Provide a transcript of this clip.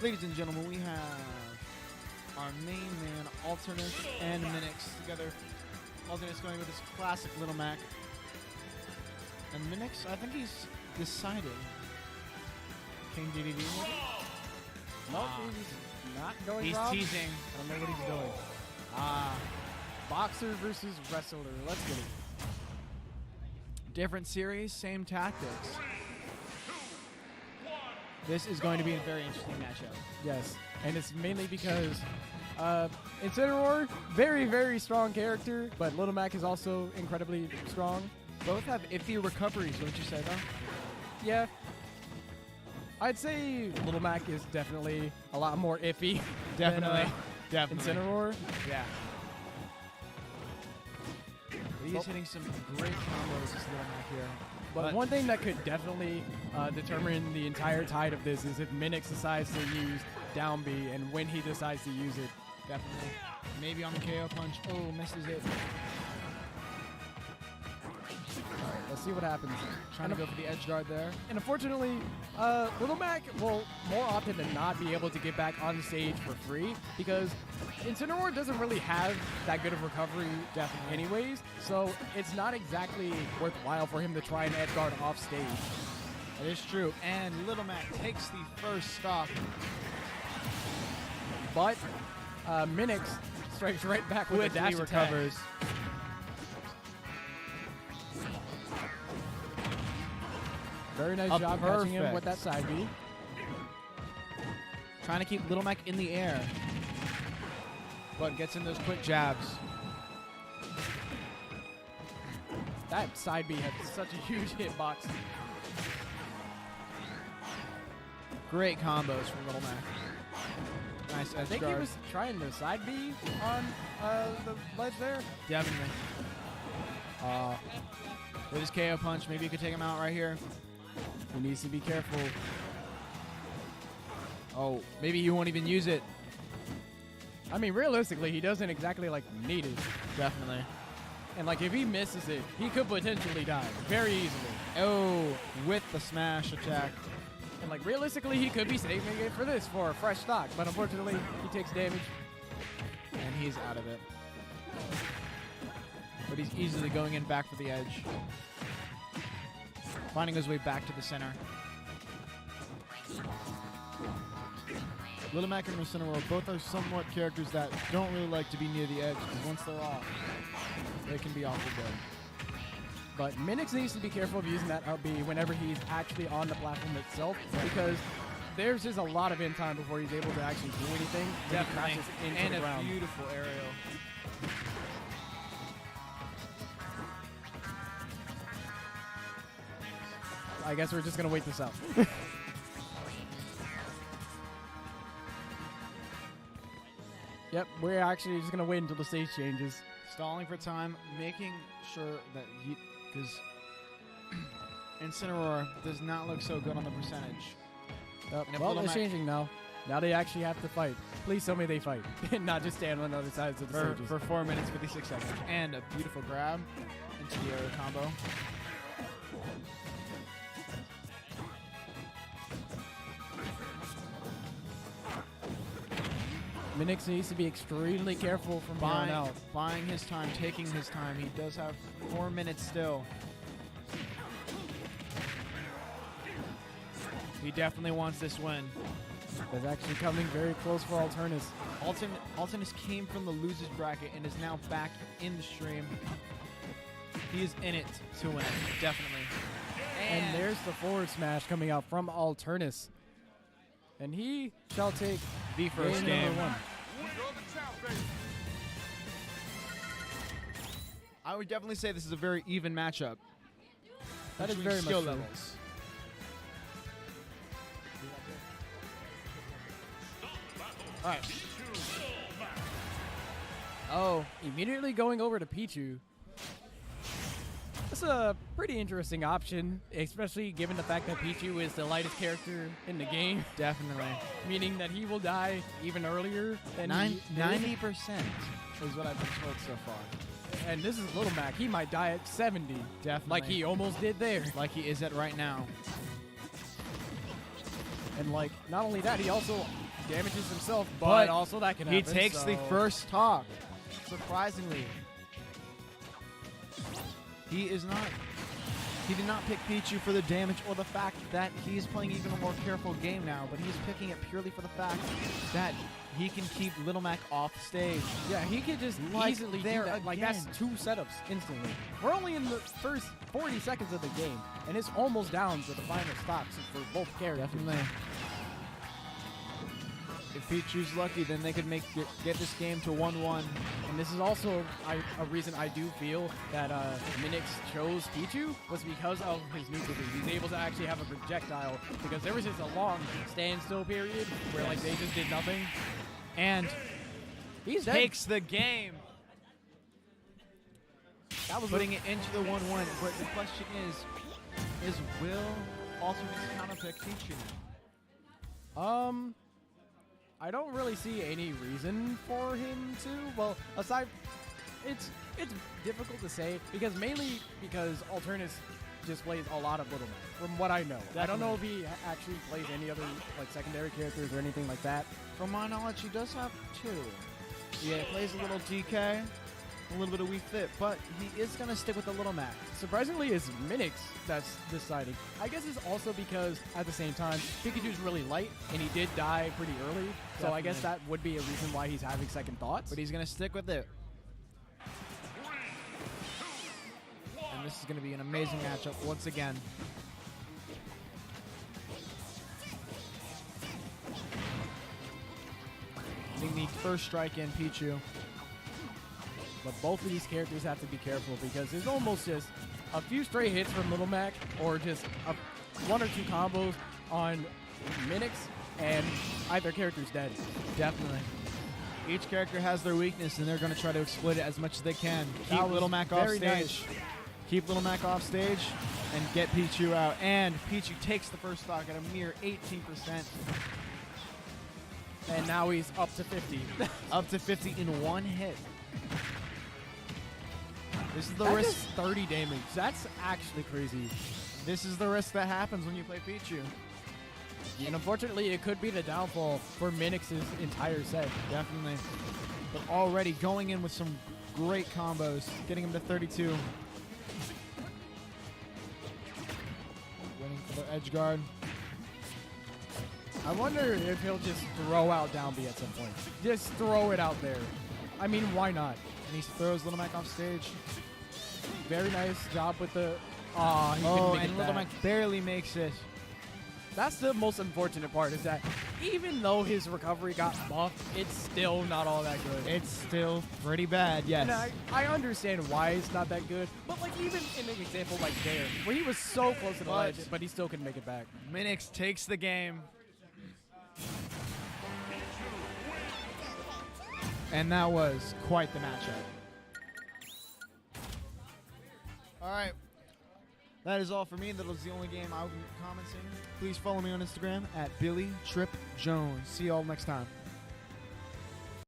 Ladies and gentlemen, we have our main man, Alternis and Minix together. Alternis going with his classic Little Mac. And Minix, I think he's decided. King DDD maybe? Nope, he's not going He's Rob. teasing. I don't know what he's doing. Boxer versus wrestler. Let's get it. Different series, same tactics. This is going to be a very interesting matchup. Yes, and it's mainly because Incineroar, very, very strong character, but Little Mac is also incredibly strong. Both have iffy recoveries, don't you say, though? Yeah. I'd say Little Mac is definitely a lot more iffy Definitely. than Incineroar. Yeah. He's hitting some great combos, this Little Mac here. But one thing that could definitely determine the entire tide of this is if Minix decides to use down B and when he decides to use it. Definitely. Maybe on the KO punch. Oh, misses it. Alright, let's see what happens. Trying to go for the edge guard there. And unfortunately, Little Mac will more often than not be able to get back on stage for free because Incineroar doesn't really have that good of recovery anyways, so it's not exactly worthwhile for him to try and edge guard off stage. That is true. And Little Mac takes the first stock. But Minix strikes right back with a dash attack. recovers. Very nice job catching him Perfect. with that side B. Trying to keep Little Mac in the air. But gets in those quick jabs. That side B had such a huge hitbox. Great combos from Little Mac. Nice I edge think guard. he was trying the side B on the ledge there. Definitely. With his KO punch, maybe you could take him out right here. He needs to be careful. Oh, maybe you won't even use it. I mean, realistically, he doesn't exactly like need it. Definitely. And like if he misses it, he could potentially die very easily. Oh, with the smash attack. And like realistically, he could be saving it for this for a fresh stock, but unfortunately, he takes damage. And he's out of it. But he's easily going in back for the edge. Finding his way back to the center. Little Mac and Incineroar both are somewhat characters that don't really like to be near the edge, because once they're off, they can be awful good. But Minix needs to be careful of using that up B whenever he's actually on the platform itself, because there's just a lot of in time before he's able to actually do anything. when he crashes into And the a ground. beautiful aerial. I guess we're just gonna wait this out. Yep, we're actually just gonna wait until the stage changes. Stalling for time, making sure that he, because Incineroar does not look so good on the percentage. Yep. And if Well, Little it's Mac- changing now. Now they actually have to fight. Please tell me they fight, and not just stand on the other sides of the stages. For 4 minutes, 56 seconds. And a beautiful grab into the air combo. Minix needs to be extremely careful from here on out. Buying his time, taking his time. He does have 4 minutes still. He definitely wants this win. It's actually coming very close for Alternis. Alternis came from the losers bracket and is now back in the stream. He is in it to win it, definitely. And there's the forward smash coming out from Alternis. And he shall take the first game. number 1. I would definitely say this is a very even matchup. That is between very much skill true. levels. All right. Oh, immediately going over to Pichu. That's a pretty interesting option, especially given the fact that Pichu is the lightest character in the game. Definitely. Meaning that he will die even earlier than 90% is what I've been told so far. And this is Little Mac. He might die at 70. Definitely. Like he almost did there. Like he is at right now. And like, not only that, he also damages himself, but, But also that can He happen. takes the so- first stock. Surprisingly. He did not pick Pichu for the damage or the fact that he's playing even a more careful game now, but he's picking it purely for the fact that he can keep Little Mac off stage. Yeah, he could just Like, easily do there that. Like, that's again. 2 setups instantly. We're only in the first 40 seconds of the game, and it's almost down to the final stops for both characters. Definitely. If Pichu's lucky, then they could get this game to 1-1. And this is also a reason I do feel that Minix chose Pichu was because of his neutral B. He's able to actually have a projectile because there was just a long standstill period where like they just did nothing. And He's dead. takes the game. That was Putting it into the 1-1. But the question is will Alternis counterpick Pichu? I don't really see any reason for him to. Well, aside, it's difficult to say because mainly because Alternis just plays a lot of Little Mac, from what I know. I don't know if he actually plays any other like secondary characters or anything like that. From my knowledge, he does have 2. Yeah, he plays a little DK, a little bit of Wii Fit, but he is going to stick with the Little Mac. Surprisingly, it's Minix that's deciding. I guess it's also because at the same time, Pikachu's really light and he did die pretty early. So I guess that would be a reason why he's having second thoughts. But he's going to stick with it. And this is going to be an amazing matchup once again. Getting the first strike in Pichu. But both of these characters have to be careful because it's almost just a few stray hits from Little Mac or just 1 or 2 combos on Minix and either character's dead. Definitely. Each character has their weakness, and they're going to try to exploit it as much as they can. That Keep was Little Mac off very stage. nice. Keep Little Mac off stage and get Pichu out. And Pichu takes the first stock at a mere 18%. And now he's up to 50. Up to 50 in 1 hit. This is the That risk. is 30 damage. That's actually crazy. This is the risk that happens when you play Pichu. And unfortunately, it could be the downfall for Minix's entire set. Definitely. But already going in with some great combos, getting him to 32. Waiting for the edge guard. I wonder if he'll just throw out down B at some point. Just throw it out there. I mean, why not? And he throws Little Mac off stage. Very nice job with the... he Oh, couldn't make and it Little back. Mac barely makes it. That's the most unfortunate part, is that even though his recovery got buffed, it's still not all that good. It's still pretty bad, yes. And I understand why it's not that good, but like even in an example like there, where he was so close to the ledge, but he still couldn't make it back. Minix takes the game. And that was quite the matchup. All right. That is all for me. That was the only game I will be commenting. Please follow me on Instagram at BillyTripJones. See you all next time.